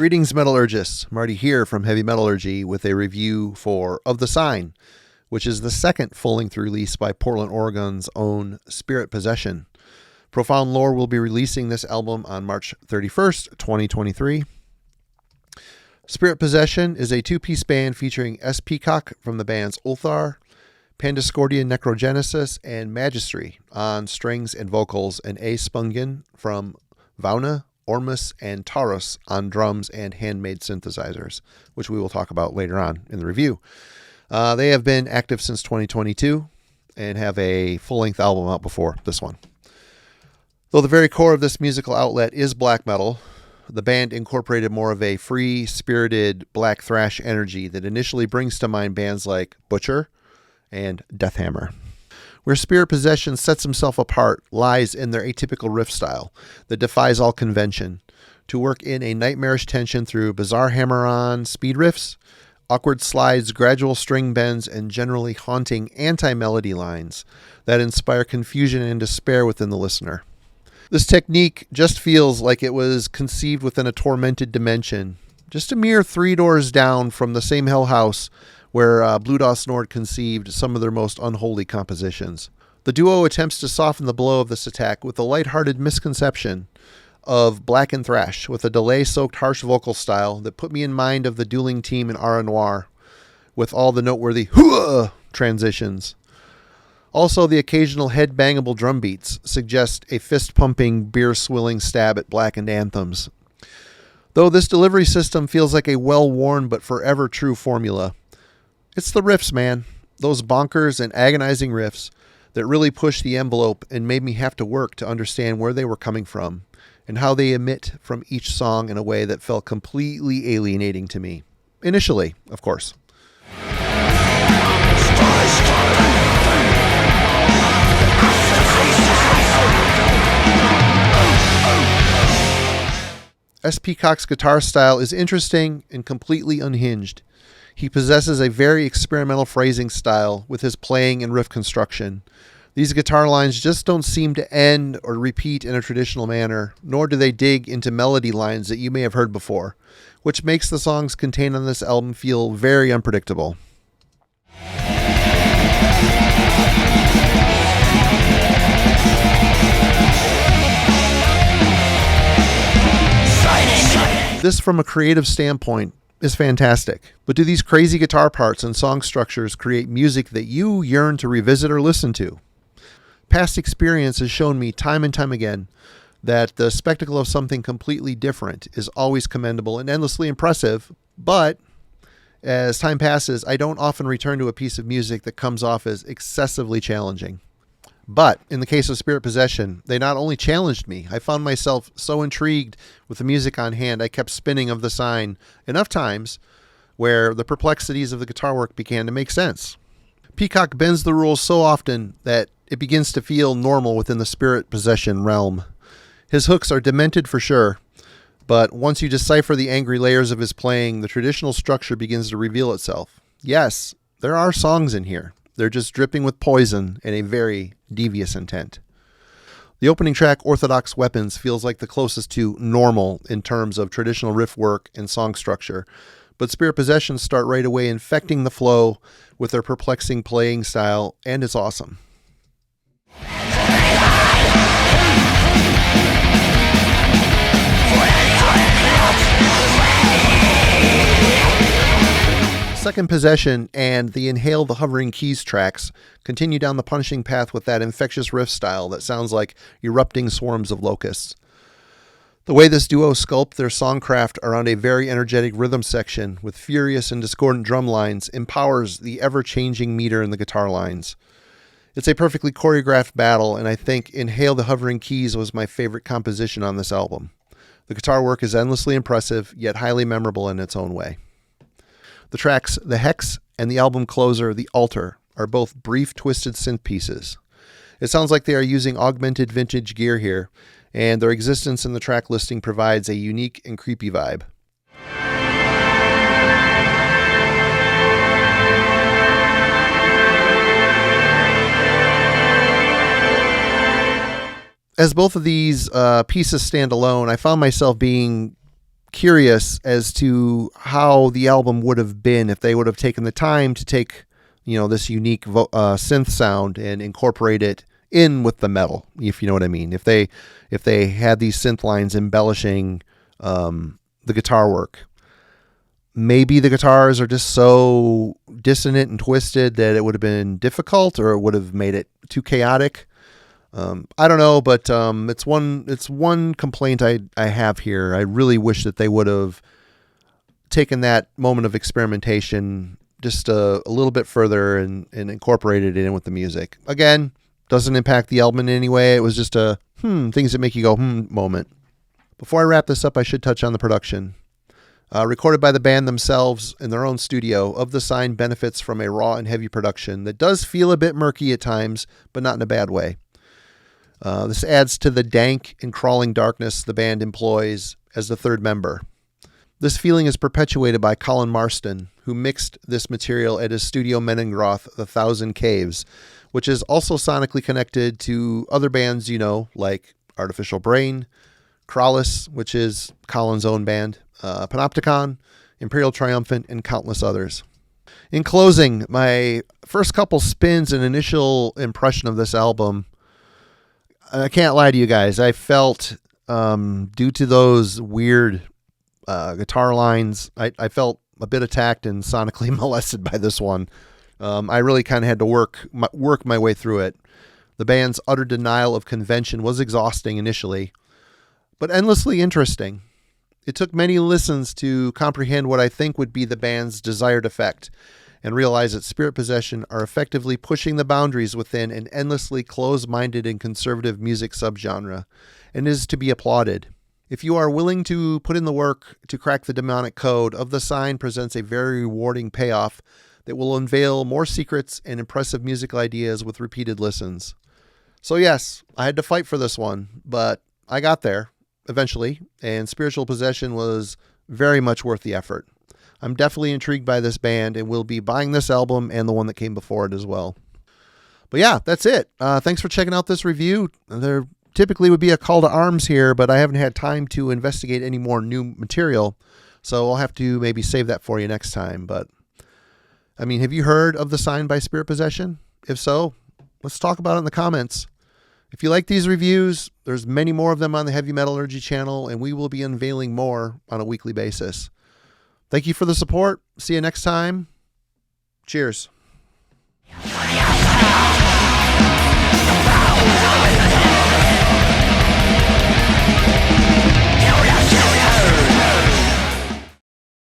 Greetings, metallurgists. Marty here from Heavy Metallurgy with a review for Of the Sign, which is the second full-length release by Portland, Oregon's own Spirit Possession. Profound Lore will be releasing this album on March 31st, 2023. Spirit Possession is a two-piece band featuring S. Peacock from the bands Ulthar, Pandiscordian Necrogenesis, and Magistry on strings and vocals, and A. Spungen from Vauna, Ormus, and Taurus on drums and handmade synthesizers, which we will talk about later on in the review. They have been active since 2022 and have a full-length album out before this one. Though the very core of this musical outlet is black metal, the band incorporated more of a free-spirited black thrash energy that initially brings to mind bands like Butcher and Deathhammer. Where Spirit Possession sets himself apart lies in their atypical riff style that defies all convention, to work in a nightmarish tension through bizarre hammer-on speed riffs, awkward slides, gradual string bends, and generally haunting anti-melody lines that inspire confusion and despair within the listener. This technique just feels like it was conceived within a tormented dimension, just a mere 3 doors down from the same hell house where Blue Dawes Nord conceived some of their most unholy compositions. The duo attempts to soften the blow of this attack with a lighthearted misconception of blackened thrash with a delay-soaked harsh vocal style that put me in mind of the dueling team in R Noir with all the noteworthy hooah transitions. Also, the occasional head-bangable drum beats suggest a fist-pumping, beer-swilling stab at blackened anthems. Though this delivery system feels like a well-worn but forever true formula, it's the riffs, man. Those bonkers and agonizing riffs that really pushed the envelope and made me have to work to understand where they were coming from and how they emit from each song in a way that felt completely alienating to me. Initially, of course. S. Peacock's guitar style is interesting and completely unhinged. He possesses a very experimental phrasing style with his playing and riff construction. These guitar lines just don't seem to end or repeat in a traditional manner, nor do they dig into melody lines that you may have heard before, which makes the songs contained on this album feel very unpredictable. This, from a creative standpoint, is fantastic. But do these crazy guitar parts and song structures create music that you yearn to revisit or listen to? Past experience has shown me time and time again that the spectacle of something completely different is always commendable and endlessly impressive, but as time passes, I don't often return to a piece of music that comes off as excessively challenging. But in the case of Spirit Possession, they not only challenged me, I found myself so intrigued with the music on hand, I kept spinning Of the Sign enough times where the perplexities of the guitar work began to make sense. Peacock bends the rules so often that it begins to feel normal within the Spirit Possession realm. His hooks are demented for sure, but once you decipher the angry layers of his playing, the traditional structure begins to reveal itself. Yes, there are songs in here. They're just dripping with poison and a very devious intent. The opening track, Orthodox Weapons, feels like the closest to normal in terms of traditional riff work and song structure, but Spirit Possession start right away infecting the flow with their perplexing playing style, and it's awesome. Second Possession and the Inhale the Hovering Keys tracks continue down the punishing path with that infectious riff style that sounds like erupting swarms of locusts. The way this duo sculpt their songcraft around a very energetic rhythm section with furious and discordant drum lines empowers the ever-changing meter in the guitar lines. It's a perfectly choreographed battle, and I think Inhale the Hovering Keys was my favorite composition on this album. The guitar work is endlessly impressive, yet highly memorable in its own way. The tracks The Hex and the album closer, The Altar, are both brief, twisted synth pieces. It sounds like they are using augmented vintage gear here, and their existence in the track listing provides a unique and creepy vibe. As both of these pieces stand alone, I found myself being curious as to how the album would have been if they would have taken the time to take, this unique synth sound and incorporate it in with the metal, if you know what I mean. If they had these synth lines embellishing the guitar work. Maybe the guitars are just so dissonant and twisted that it would have been difficult, or it would have made it too chaotic. I don't know, but it's one complaint I have here. I really wish that they would have taken that moment of experimentation just a little bit further and incorporated it in with the music. Again, doesn't impact the album in any way. It was just a things that make you go moment. Before I wrap this up, I should touch on the production. Recorded by the band themselves in their own studio, Of the Sign benefits from a raw and heavy production that does feel a bit murky at times, but not in a bad way. This adds to the dank and crawling darkness the band employs as the third member. This feeling is perpetuated by Colin Marston, who mixed this material at his studio Menengroth, The Thousand Caves, which is also sonically connected to other bands like Artificial Brain, Krallis, which is Colin's own band, Panopticon, Imperial Triumphant, and countless others. In closing, my first couple spins and initial impression of this album, I can't lie to you guys, I felt, due to those weird guitar lines, I felt a bit attacked and sonically molested by this one. I really kind of had to work my way through it. The band's utter denial of convention was exhausting initially, but endlessly interesting. It took many listens to comprehend what I think would be the band's desired effect, and realize that Spirit Possession are effectively pushing the boundaries within an endlessly closed-minded and conservative music subgenre, and is to be applauded. If you are willing to put in the work to crack the demonic code, Of the Sign presents a very rewarding payoff that will unveil more secrets and impressive musical ideas with repeated listens. So yes, I had to fight for this one, but I got there eventually, and Spiritual Possession was very much worth the effort. I'm definitely intrigued by this band and will be buying this album and the one that came before it as well. But yeah, that's it. Thanks for checking out this review. There typically would be a call to arms here, but I haven't had time to investigate any more new material, so I'll have to maybe save that for you next time. But I mean, have you heard of The Sign by Spirit Possession? If so, let's talk about it in the comments. If you like these reviews, there's many more of them on the Heavy Metallurgy channel, and we will be unveiling more on a weekly basis. Thank you for the support. See you next time. Cheers.